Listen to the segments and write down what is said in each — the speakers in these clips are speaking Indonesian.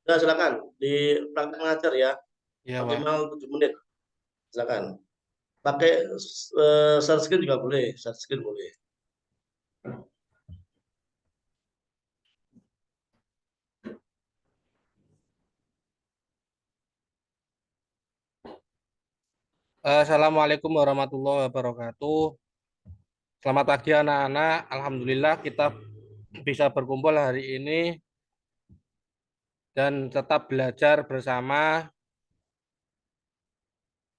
Ya, silakan di praktek ngajar ya, Iya, Pak. maksimal 7 menit. Silakan. Pakai share screen juga boleh, share screen boleh. Assalamualaikum warahmatullahi wabarakatuh. Selamat pagi anak-anak. Alhamdulillah kita bisa berkumpul hari ini dan tetap belajar bersama.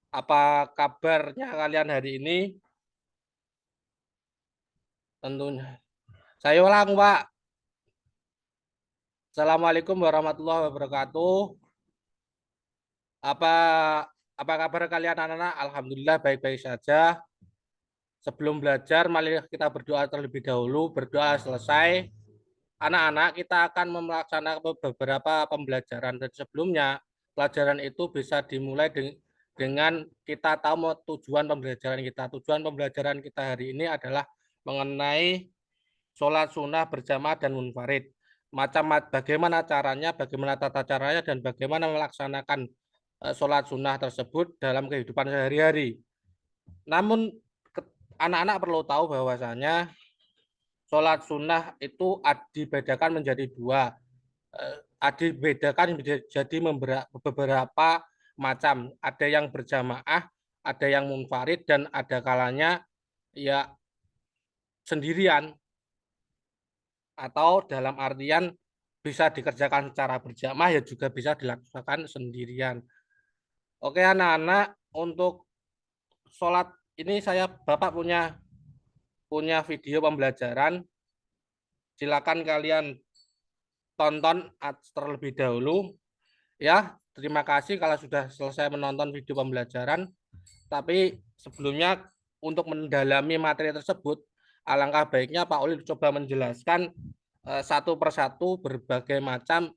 Apa kabarnya kalian hari ini? Tentunya. Saya ulang, Pak. Assalamualaikum warahmatullahi wabarakatuh. Apa apa kabar kalian anak-anak? Alhamdulillah baik-baik saja. Sebelum belajar, mari kita berdoa terlebih dahulu. Berdoa selesai, anak-anak kita akan melaksanakan beberapa pembelajaran. Dan sebelumnya, pelajaran itu bisa dimulai dengan kita tahu tujuan pembelajaran kita. Tujuan pembelajaran kita hari ini adalah mengenai sholat sunnah berjamaah dan munfarid. Bagaimana caranya, bagaimana tata caranya, dan bagaimana melaksanakan sholat sunnah tersebut dalam kehidupan sehari-hari. Namun anak-anak perlu tahu bahwasanya sholat sunnah itu dibedakan menjadi dua. Dibedakan menjadi beberapa macam. Ada yang berjamaah, ada yang munfarid, dan ada kalanya ya sendirian, atau dalam artian bisa dikerjakan secara berjamaah ya juga bisa dilakukan sendirian. Oke anak-anak, untuk sholat ini Bapak punya video pembelajaran. Silakan kalian tonton terlebih dahulu ya. Terima kasih kalau sudah selesai menonton video pembelajaran. Tapi sebelumnya, untuk mendalami materi tersebut, alangkah baiknya Pak Uli coba menjelaskan satu persatu berbagai macam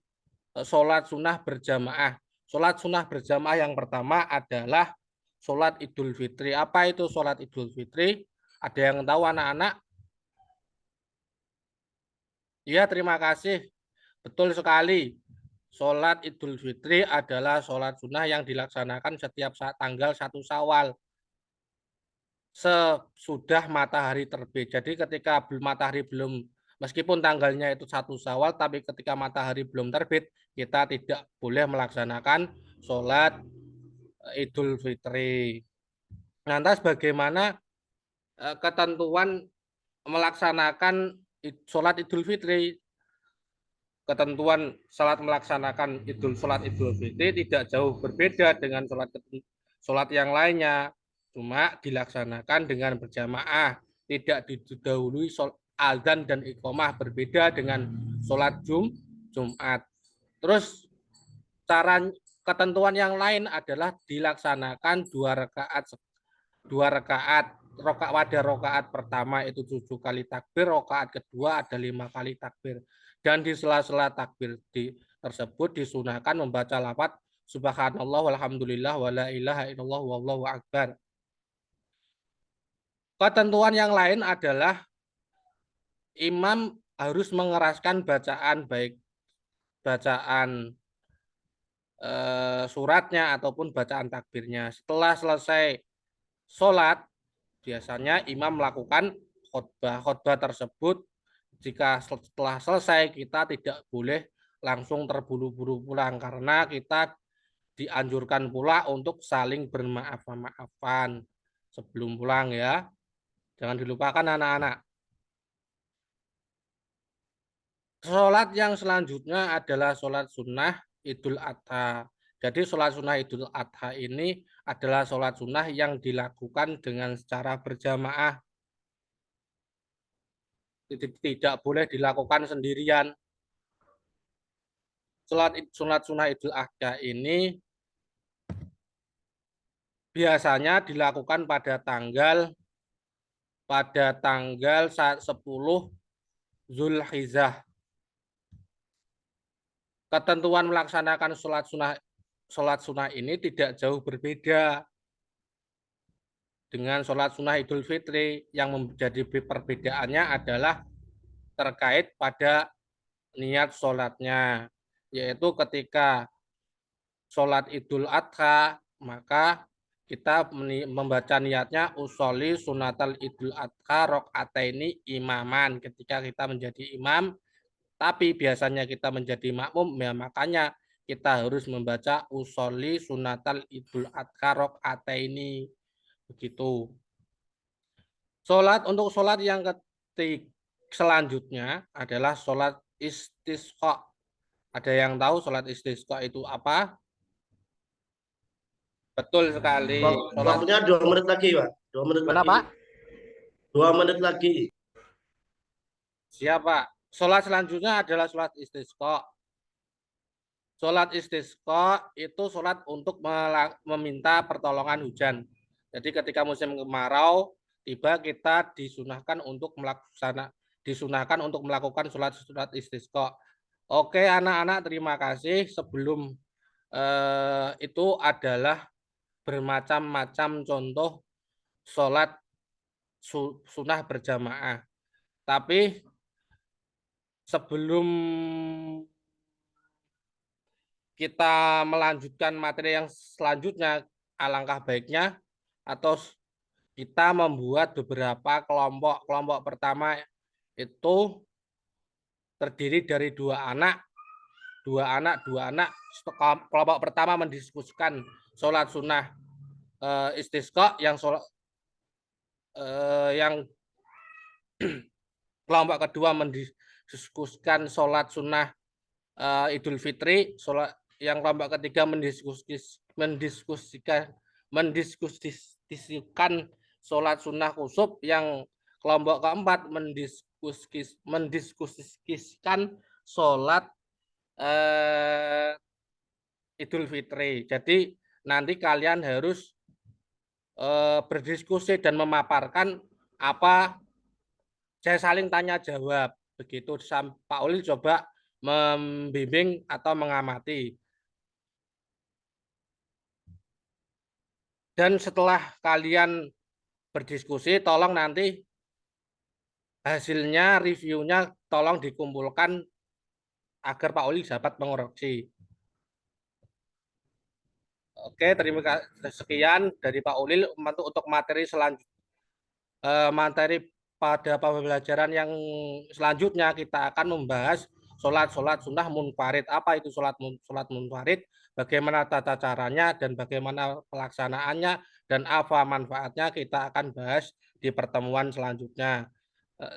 sholat sunnah berjamaah. Sholat sunnah berjamaah yang pertama adalah sholat Idul Fitri. Apa itu sholat Idul Fitri? Ada yang tahu anak-anak? Iya, terima kasih. Betul sekali. Sholat Idul Fitri adalah sholat sunnah yang dilaksanakan setiap saat tanggal 1 Syawal sesudah matahari terbit. Jadi ketika matahari belum, meskipun tanggalnya itu 1 Syawal, tapi ketika matahari belum terbit, kita tidak boleh melaksanakan sholat Idul Fitri. Lantas bagaimana ketentuan melaksanakan sholat Idul Fitri? Ketentuan sholat melaksanakan sholat Idul Fitri tidak jauh berbeda dengan sholat yang lainnya, cuma dilaksanakan dengan berjamaah, tidak didahului azan dan iqomah, berbeda dengan sholat Jumat. Terus cara ketentuan yang lain adalah dilaksanakan 2 rakaat. Pada rakaat pertama itu 7 kali takbir, rakaat kedua ada 5 kali takbir. Dan di sela-sela takbir tersebut disunahkan membaca lafaz subhanallah walhamdulillah wala ilaha illallah wallahu akbar. Ketentuan yang lain adalah imam harus mengeraskan bacaan, baik bacaan suratnya ataupun bacaan takbirnya. Setelah selesai sholat, biasanya imam melakukan khutbah. Khutbah tersebut, jika setelah selesai, kita tidak boleh langsung terburu-buru pulang, karena kita dianjurkan pula untuk saling bermaaf-maafan sebelum pulang ya. Jangan dilupakan anak-anak. Sholat yang selanjutnya adalah sholat sunnah Idul Adha. Jadi sholat sunnah Idul Adha ini adalah sholat sunnah yang dilakukan dengan secara berjamaah. Tidak boleh dilakukan sendirian. Sholat sunnah Idul Adha ini biasanya dilakukan pada tanggal 10 Zulhijjah. Ketentuan melaksanakan sholat sunnah ini tidak jauh berbeda dengan sholat sunnah Idul Fitri. Yang menjadi perbedaannya adalah terkait pada niat sholatnya. yaitu ketika sholat Idul Adha, maka kita membaca niatnya usoli sunatal Idul Adha rokataini imaman. Ketika kita menjadi imam, tapi biasanya kita menjadi makmum, ya makanya kita harus membaca usoli sunatal Idul Adha rokataini. Begitu. Untuk sholat yang selanjutnya adalah sholat istisqa. Ada yang tahu sholat istisqa itu apa? Betul sekali. Sholat Waktunya 2 menit lagi, Pak. 2 menit lagi. kenapa? 2 menit lagi. Siapa? Sholat selanjutnya adalah sholat istisqa. Sholat istisqa itu sholat untuk meminta pertolongan hujan. Jadi ketika musim kemarau tiba, kita disunahkan untuk melakukan sholat istisqa. Oke anak-anak, terima kasih. Sebelum itu adalah bermacam-macam contoh sholat sunnah berjamaah. Tapi sebelum kita melanjutkan materi yang selanjutnya, alangkah baiknya atau kita membuat beberapa kelompok. Kelompok pertama itu terdiri dari dua anak. Kelompok pertama mendiskusikan sholat sunnah istisqa, yang kelompok kedua mendiskusikan sholat sunnah Idul Fitri, yang kelompok ketiga mendiskusikan sholat sunnah kusuf, yang kelompok keempat mendiskusikan sholat Idul Fitri. Jadi nanti kalian harus berdiskusi dan memaparkan apa, saya saling tanya jawab. Begitu. Pak Ulil coba membimbing atau mengamati. Dan setelah kalian berdiskusi, tolong nanti hasilnya, reviewnya tolong dikumpulkan agar Pak Ulil dapat mengoreksi. Oke, terima kasih. Sekian dari Pak Ulil untuk materi selanjutnya. Materi pada pembelajaran yang selanjutnya kita akan membahas sholat sunnah munfarid. Apa itu sholat munfarid? Bagaimana tata caranya dan bagaimana pelaksanaannya dan apa manfaatnya, kita akan bahas di pertemuan selanjutnya.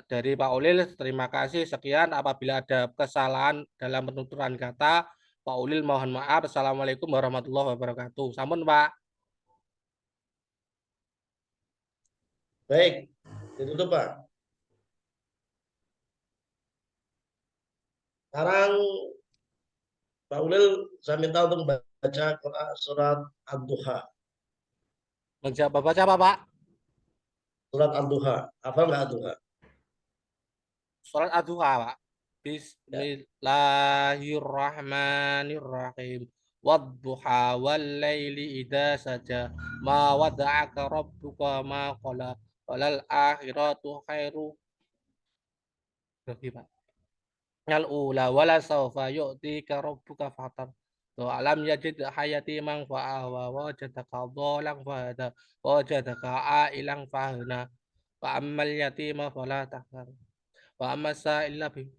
Dari Pak Ulil, terima kasih. Sekian. Apabila ada kesalahan dalam penuturan kata, Pak Ulil mohon maaf. Assalamualaikum warahmatullahi wabarakatuh. Sampun, Pak. Baik, ditutup, Pak. Sekarang Pak Ulil, saya minta untuk membaca surat Ad-Duha. Baca apa, Pak? Surat Ad-Duha. Apa nggak Ad-Duha? Sholat Ad-Duha, Pak. Ya. Bismillahirrahmanirrahim. Wadduha wal-laili idza saja. Ma wada'aka rabbuka ma qala. Walal akhiratu khairu. Berarti, Pak. Al ula wala sawfa yu'tika rabbuka fatar. Alam yajid hayati mang fa'awa wajadaka dhalan fahada wajadaka ailan fahana wa ammal yatima fala tahzan wa amma sa'ila bi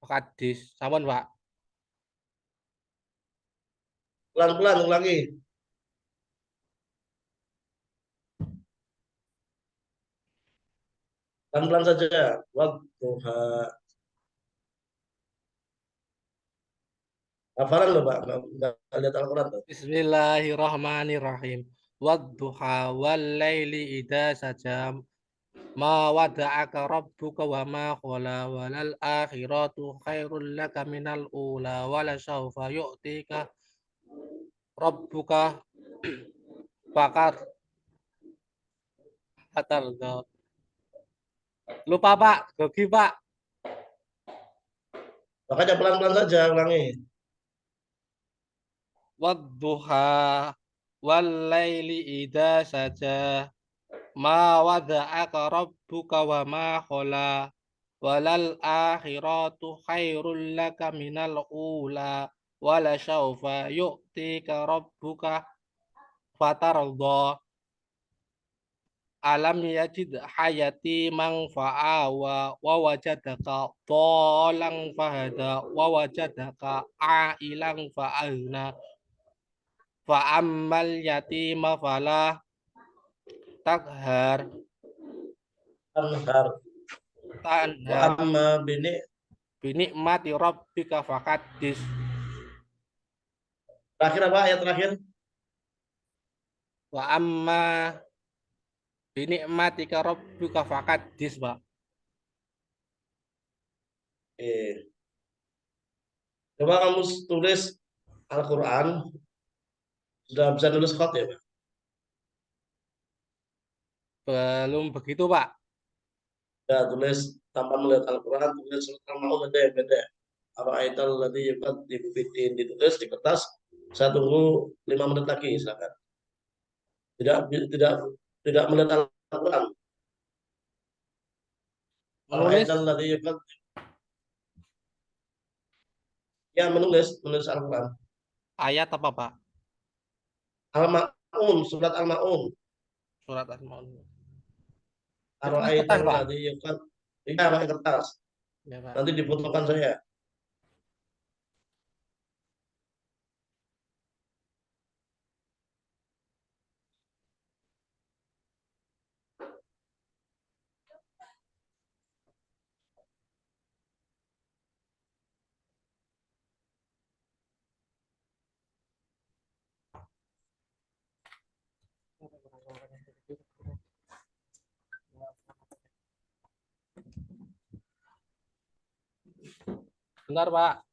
hadis. Sampun, Pak. Pelan-pelan ulangi. Pelan-pelan saja. Wadduha. Hafalan loh, Pak. Nggak lihat Al-Quran tuh. Bismillahirrahmanirrahim. Wadduha wal laili idza saja. Ma wada'aka rabbuka wa ma qala walal akhiratu khairul laka minal ula wala sawfa yu'tika rabbuka bakar hatarga. Lupa, Pak. Grogi, Pak. Makanya pelan-pelan saja ulangi. Wadduha wal laili idza saja. Ma wada'aka rabbuka wa ma qala walal akhiratu khairul laka minal ula wala syaufa yu'tika rabbuka fatarda alam yajid hayati mang fa'awa wa wajadaka dolang fahada wa wajadaka ailang fa'agna fa'ammal yatima fala takhar Anhar. Wa tanhar amma bini binikmati rabbika fakaddis. terakhir apa ayat terakhir? Wa amma binikmatika rabbika fakaddis, Pak. Eh, coba kamu tulis Al-Quran, sudah bisa nulis khot ya, Pak? Belum begitu, Pak. Ya, tulis tanpa melihat Al-Quran, tulis surat Al-Maun aja yang beda. Ara'aital ladzi yukadzibu biddin, ditulis di kertas. Saya tunggu 5 menit lagi, silakan. Tidak tidak tidak melihat Al-Quran. Menulis Ara'aital ladzi yukadzibu, ya menulis Al-Quran. ayat apa, Pak? Al-Maun, surat Al-Maun. Surat Al-Maun. Di tulis kertas, Ara'aital Pak. ladzi yukadzibu, ya pakai kertas. Ya, Pak. Nanti difotokan saya. Bentar, Pak.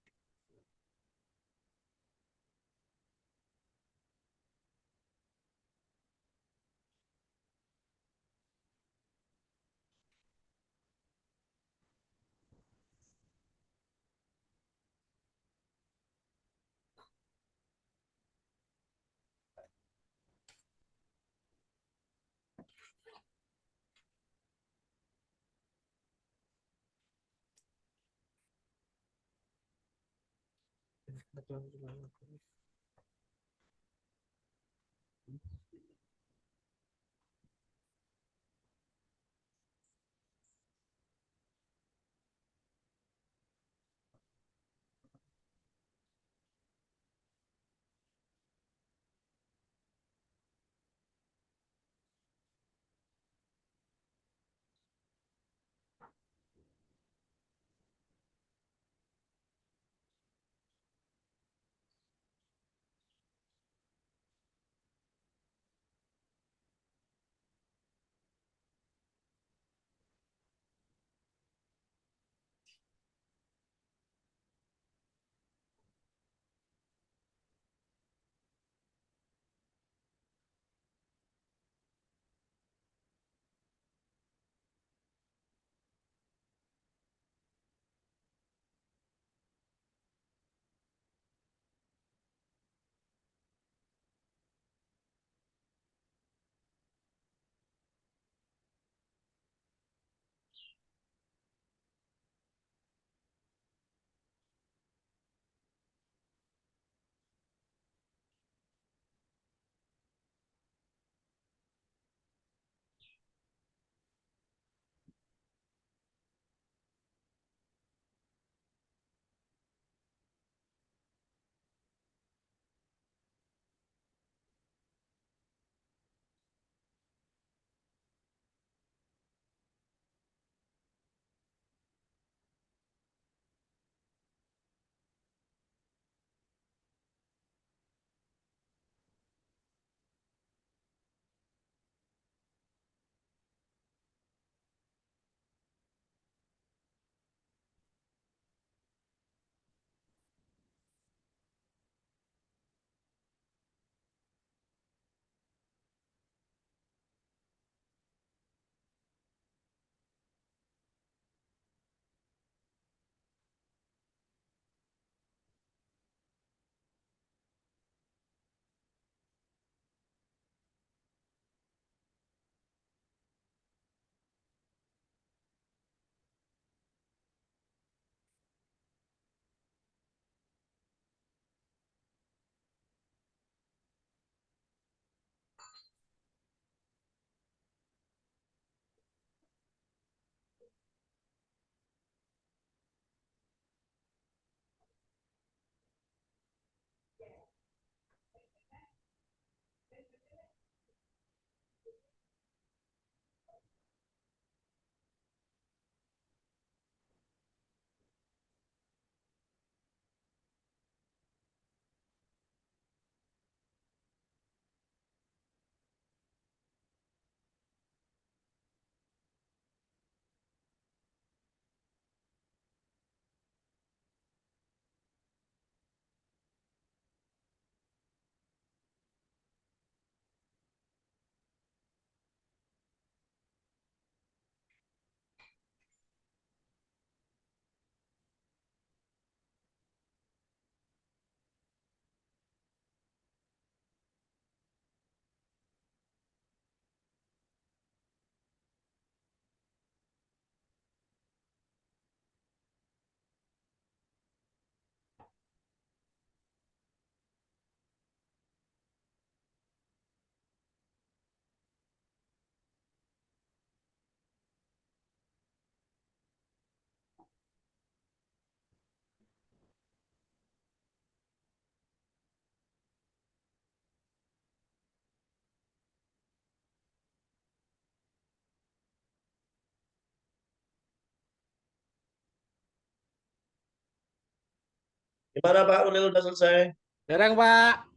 Gimana Pak Ulil udah selesai? Dereng, Pak.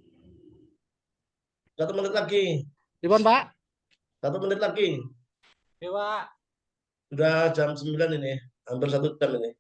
1 menit lagi. Dipun, Pak. 1 menit lagi. Iya, Pak. Sudah jam 9 ini. Hampir 1 jam ini.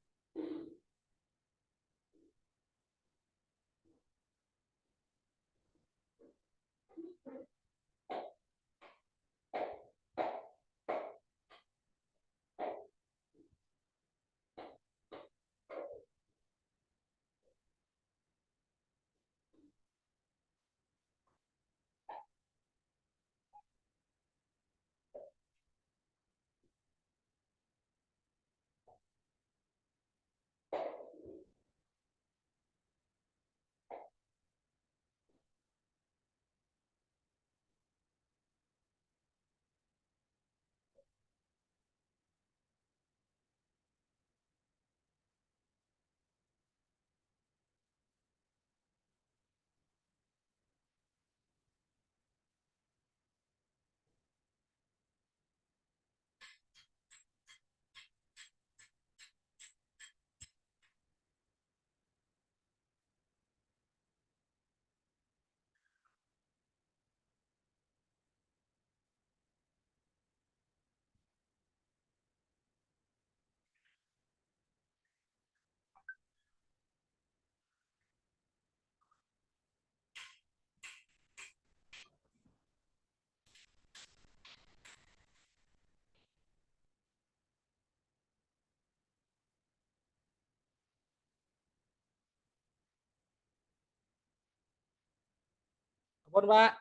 Dipun, Pak.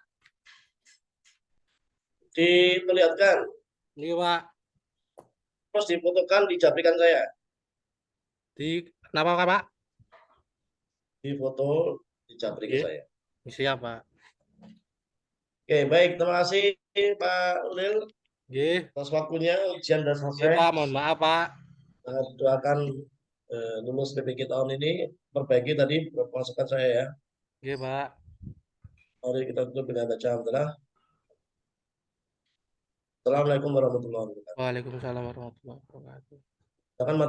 Diperlihatkan. Iya, Pak. Terus difotokan, dijabrikan saya. Di kenapa, Pak? Di foto, dijabri ke Iya. saya. Siap, Pak. Oke, baik. Terima kasih Pak Ulil Iya. atas waktunya. Ujian sudah Iya, selesai. Pak. Mohon maaf, Pak. Doakan lulus PPK tahun ini. Perbaiki tadi masukan saya ya. Iya, Pak. Mari kita tutup dengan baca alhamdulillah. Assalamualaikum warahmatullahi wabarakatuh. Waalaikumsalam warahmatullahi wabarakatuh. Silakan